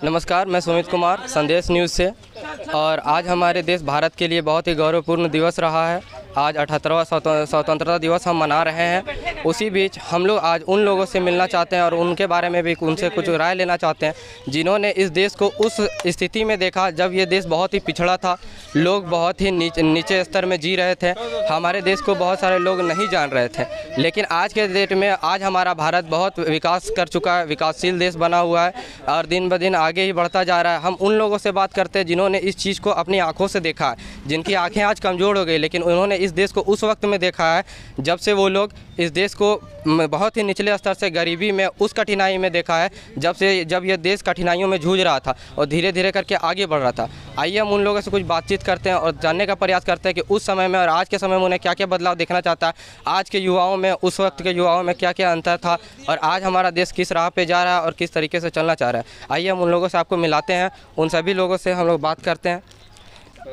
नमस्कार, मैं सुमित कुमार संदेश न्यूज़ से। और आज हमारे देश भारत के लिए बहुत ही गौरवपूर्ण दिवस रहा है। आज 78वां स्वतंत्रता दिवस हम मना रहे हैं। उसी बीच हम लोग आज उन लोगों से मिलना चाहते हैं और उनके बारे में भी उनसे कुछ राय लेना चाहते हैं जिन्होंने इस देश को उस स्थिति में देखा जब ये देश बहुत ही पिछड़ा था, लोग बहुत ही नीचे स्तर में जी रहे थे। हमारे देश को बहुत सारे लोग नहीं जान रहे थे, लेकिन आज के डेट में आज हमारा भारत बहुत विकास कर चुका है, विकासशील देश बना हुआ है और दिन ब दिन आगे ही बढ़ता जा रहा है। हम उन लोगों से बात करते हैं जिन्होंने इस चीज़ को अपनी आंखों से देखा है, जिनकी आंखें आज कमज़ोर हो गई, लेकिन उन्होंने इस देश को उस वक्त में देखा है जब से वो लोग इस देश को बहुत ही निचले स्तर से गरीबी में, उस कठिनाई में देखा है जब ये देश कठिनाइयों में जूझ रहा था और धीरे धीरे करके आगे बढ़ रहा था। आइए हम उन लोगों से कुछ बातचीत करते हैं और जानने का प्रयास करते हैं कि उस समय में और आज के समय में उन्हें क्या क्या बदलाव देखना चाहता है, आज के युवाओं में उस वक्त के युवाओं में क्या क्या अंतर था और आज हमारा देश किस राह पे जा रहा है और किस तरीके से चलना चाह रहा है। आइए हम उन लोगों से आपको मिलाते हैं, उन सभी लोगों से हम लोग बात करते हैं।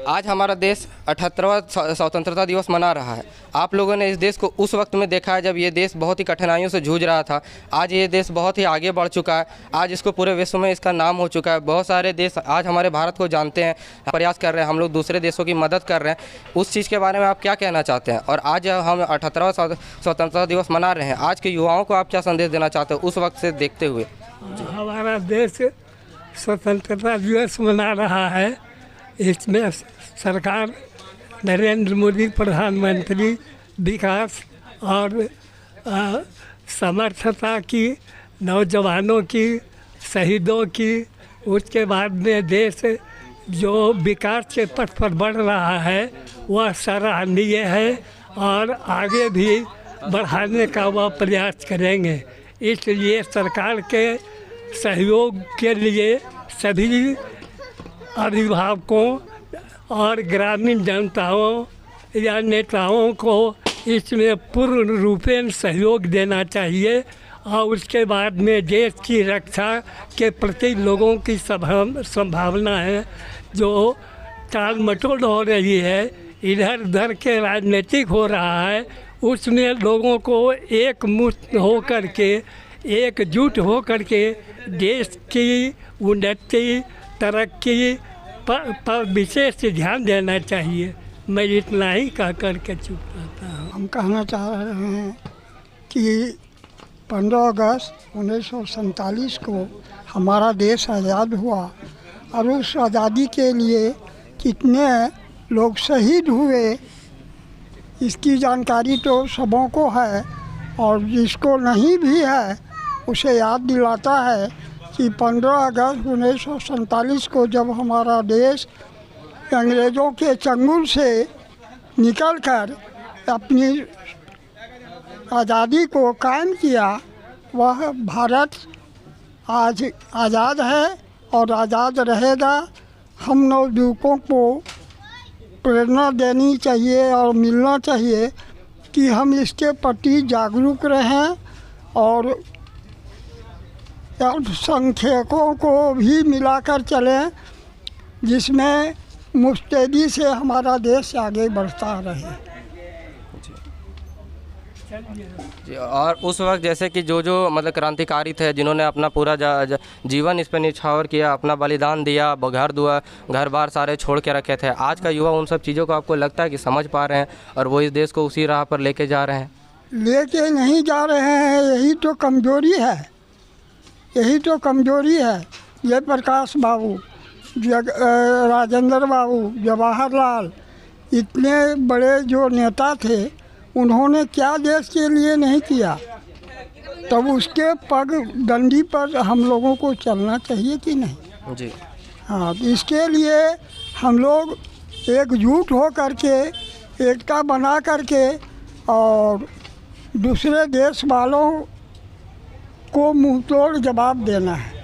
आज हमारा देश 78वां स्वतंत्रता दिवस मना रहा है। आप लोगों ने इस देश को उस वक्त में देखा है जब ये देश बहुत ही कठिनाइयों से जूझ रहा था। आज ये देश बहुत ही आगे बढ़ चुका है, आज इसको पूरे विश्व में इसका नाम हो चुका है। बहुत सारे देश आज हमारे भारत को जानते हैं, प्रयास कर रहे हैं, हम लोग दूसरे देशों की मदद कर रहे हैं। उस चीज़ के बारे में आप क्या कहना चाहते हैं? और आज हम 78वां स्वतंत्रता दिवस मना रहे हैं, आज के युवाओं को आप क्या संदेश देना चाहते हैं उस वक्त से देखते हुए? हमारा देश स्वतंत्रता दिवस मना रहा है। इसमें सरकार नरेंद्र मोदी प्रधानमंत्री विकास और समर्थता की, नौजवानों की, शहीदों की, उसके बाद में देश जो विकास के पथ पर बढ़ रहा है वह सराहनीय है और आगे भी बढ़ाने का वह प्रयास करेंगे। इसलिए सरकार के सहयोग के लिए सभी अभिभावकों और ग्रामीण जनताओं या नेताओं को इसमें पूर्ण रूपेण सहयोग देना चाहिए और उसके बाद में देश की रक्षा के प्रति लोगों की संभावना है जो टाल मटोल हो रही है, इधर उधर के राजनीतिक हो रहा है, उसमें लोगों को एकमुश्त होकर के, एकजुट होकर के देश की उन्नति, तरक्की पर विशेष ध्यान देना चाहिए। मैं इतना ही कह करके चुप रहता हूँ। हम कहना चाह रहे हैं कि 15 अगस्त 1947 को हमारा देश आज़ाद हुआ और उस आज़ादी के लिए कितने लोग शहीद हुए इसकी जानकारी तो सबों को है, और जिसको नहीं भी है उसे याद दिलाता है कि 15 अगस्त 1947 को जब हमारा देश अंग्रेज़ों के चंगुल से निकलकर अपनी आज़ादी को कायम किया, वह भारत आज आज़ाद है और आज़ाद रहेगा। हम नवयुवकों को प्रेरणा देनी चाहिए और मिलना चाहिए कि हम इसके प्रति जागरूक रहें और अल्पसंख्यकों को भी मिलाकर चलें, जिसमें मुस्तैदी से हमारा देश आगे बढ़ता रहे। जी, और उस वक्त जैसे कि जो मतलब क्रांतिकारी थे जिन्होंने अपना पूरा जीवन इस पर निछावर किया, अपना बलिदान दिया, घर बार सारे छोड़ के रखे थे, आज का युवा उन सब चीज़ों को आपको लगता है कि समझ पा रहे हैं और वो इस देश को उसी राह पर लेके जा रहे हैं? लेके नहीं जा रहे हैं, यही तो कमज़ोरी है, यही तो कमज़ोरी है। जयप्रकाश बाबू, राजेंद्र बाबू, जवाहरलाल, इतने बड़े जो नेता थे, उन्होंने क्या देश के लिए नहीं किया। तब उसके पगडंडी पर हम लोगों को चलना चाहिए कि नहीं? जी हाँ, इसके लिए हम लोग एकजुट हो करके, एकता बना करके और दूसरे देश वालों को मुंहतोड़ जवाब देना है।